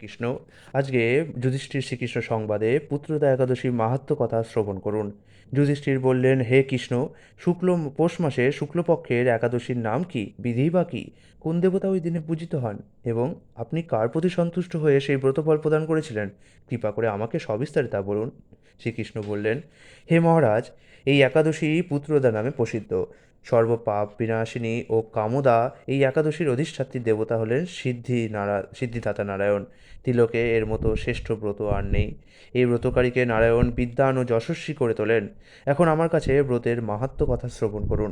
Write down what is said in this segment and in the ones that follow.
কৃষ্ণ, আজকে যুধিষ্ঠির শ্রীকৃষ্ণ সংবাদে পুত্রদা একাদশীর মাহাত্ম্য কথা শ্রবণ করুন। যুধিষ্ঠির বললেন, হে কৃষ্ণ, পৌষ মাসে শুক্লপক্ষের একাদশীর নাম কি, বিধি বা কি, কোন দেবতা ওই দিনে পূজিত হন, এবং আপনি কার প্রতি সন্তুষ্ট হয়ে সেই ব্রতফল প্রদান করেছিলেন? কৃপা করে আমাকে সবিস্তারে তা বলুন। শ্রীকৃষ্ণ বললেন, হে মহারাজ, এই একাদশী পুত্রদা নামে প্রসিদ্ধ। সর্বপাপ বিনাশিনী ও কামদা এই একাদশীর অধিষ্ঠাত্রী দেবতা হলেন সিদ্ধিদাতা নারায়ণ। তিলকে এর মতো শ্রেষ্ঠ ব্রত আর নেই। এই ব্রতকারীকে নারায়ণ বিদ্বান ও যশস্বী করে তোলেন। এখন আমার কাছে ব্রতের মাহাত্ম্য কথা শ্রবণ করুন।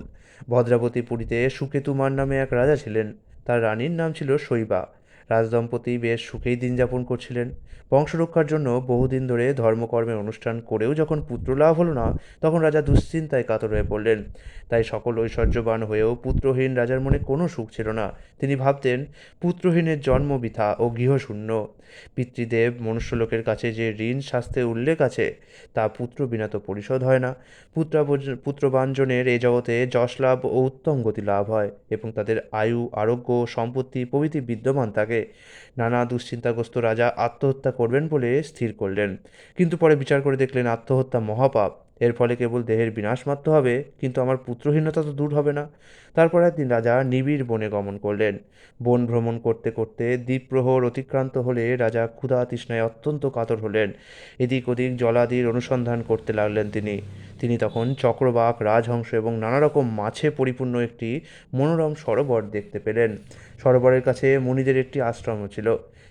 ভদ্রাবতী পুরীতে সুকেতুমার নামে এক রাজা ছিলেন। তার রানীর নাম ছিল শৈবা। রাজদম্পতি বেশ সুখেই দিন যাপন করছিলেন। বংশরক্ষার জন্য বহুদিন ধরে ধর্মকর্মের অনুষ্ঠান করেও যখন পুত্র লাভ হলো না, তখন রাজা দুশ্চিন্তায় কাতর হয়ে পড়লেন। তাই সকল ঐশ্বর্যবান হয়েও পুত্রহীন রাজার মনে কোনো সুখ ছিল না। তিনি ভাবতেন, পুত্রহীনের জন্ম বৃথা ও গৃহশূন্য। পিতৃদেব মনুষ্যলোকের কাছে যে ঋণ শাস্ত্রে উল্লেখ আছে, তা পুত্র বিনা তো পরিশোধ হয় না। পুত্রবাঞ্জনের এ জগতে যশ লাভ ও উত্তম গতি লাভ হয়, এবং তাদের আয়ু আরোগ্য সম্পত্তি প্রভৃতি বিদ্যমান থাকে। নানা দুশ্চিন্তাগ্রস্ত রাজা আত্মহত্যা করবেন বলে স্থির করলেন। কিন্তু পরে বিচার করে দেখলেন আত্মহত্যা মহাপাপ। এর ফলে কেবল দেহের বিনাশ মাত্র হবে, কিন্তু আমার পুত্রহীনতা তো দূর হবে না। তারপর একদিন রাজা নিবিড় বনে গমন করলেন। বন ভ্রমণ করতে করতে দ্বীপ্রহর অতিক্রান্ত হলে রাজা ক্ষুধা তৃষ্ণায় অত্যন্ত কাতর হলেন। এদিক ওদিক জলাদির অনুসন্ধান করতে লাগলেন তিনি তখন চক্রবাক, রাজহংস এবং নানা রকম মাছে পরিপূর্ণ একটি মনোরম সরোবর দেখতে পেলেন। সরোবরের কাছে মুনিদের একটি আশ্রমও ছিল।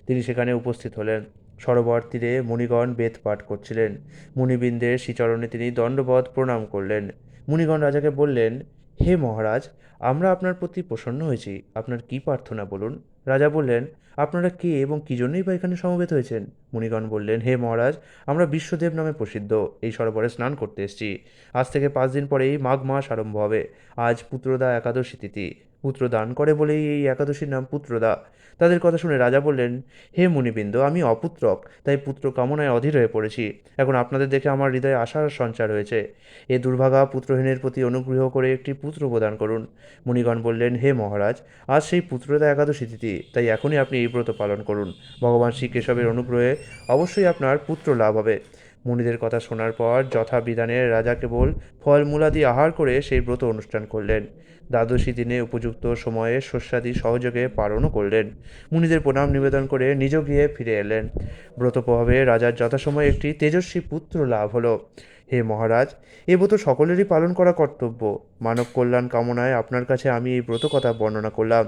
তিনি সেখানে উপস্থিত হলেন। সরোবর তীরে মুনিগণ বেদ পাঠ করছিলেন। মুনিবৃন্দের শ্রীচরণে তিনি দণ্ডবৎ প্রণাম করলেন। মুনিগণ রাজাকে বললেন, হে মহারাজ, আমরা আপনার প্রতি প্রসন্ন হয়েছি। আপনার কি প্রার্থনা বলুন। রাজা বললেন, আপনারা কে এবং কী জন্যই বা এখানে সমবেত হয়েছেন? মুনিগণ বললেন, হে মহারাজ, আমরা বিশ্বদেব নামে প্রসিদ্ধ এই সরোবরে স্নান করতে এসেছি। আজ থেকে 5 দিন পরেই মাঘ মাস আরম্ভ হবে। আজ পুত্রদা একাদশী তিথি। পুত্র দান করে বলেই এই একাদশীর নাম পুত্রদা। তাদের কথা শুনে রাজা বললেন, হে মুনিবৃন্দ, আমি অপুত্রক, তাই পুত্র কামনায় অধীর হয়ে পড়েছি। এখন আপনাদের দেখে আমার হৃদয়ে আশার সঞ্চার হয়েছে। এ দুর্ভাগা পুত্রহীনের প্রতি অনুগ্রহ করে একটি পুত্র প্রদান করুন। মুনিগণ বললেন, হে মহারাজ, আজ সেই পুত্রদা একাদশী তিথি, তাই এখনই আপনি এই ব্রত পালন করুন। ভগবান শ্রীকেশবের অনুগ্রহে অবশ্যই আপনার পুত্র লাভ হবে। মুনিদের কথা শোনার পর যথাবিধানে রাজা কেবল ফলমূলাদি আহার করে সেই ব্রত অনুষ্ঠান করলেন। দ্বাদশী দিনে উপযুক্ত সময়ে শস্যাদি সহযোগে পালনও করলেন। মুনিদের প্রণাম নিবেদন করে নিজ গৃহে ফিরে এলেন। ব্রত প্রভাবে রাজার যথাসময়ে একটি তেজস্বী পুত্র লাভ হলো। হে মহারাজ, এ ব্রত সকলেরই পালন করা কর্তব্য। মানব কল্যাণ কামনায় আপনার কাছে আমি এই ব্রত কথা বর্ণনা করলাম।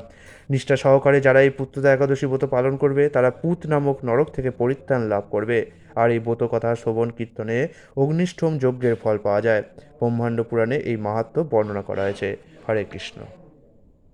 নিষ্ঠা সহকারে যারা এই পুত্রদা একাদশী ব্রত পালন করবে, তারা পুত নামক নরক থেকে পরিত্রাণ লাভ করবে। আর এই ব্রত কথা শ্রবণ কীর্তনে অগ্নিষ্ঠোম যজ্ঞের ফল পাওয়া যায়। ব্রহ্মাণ্ড পুরাণে এই মাহাত্ম্য বর্ণনা করা হয়েছে। হরে কৃষ্ণ।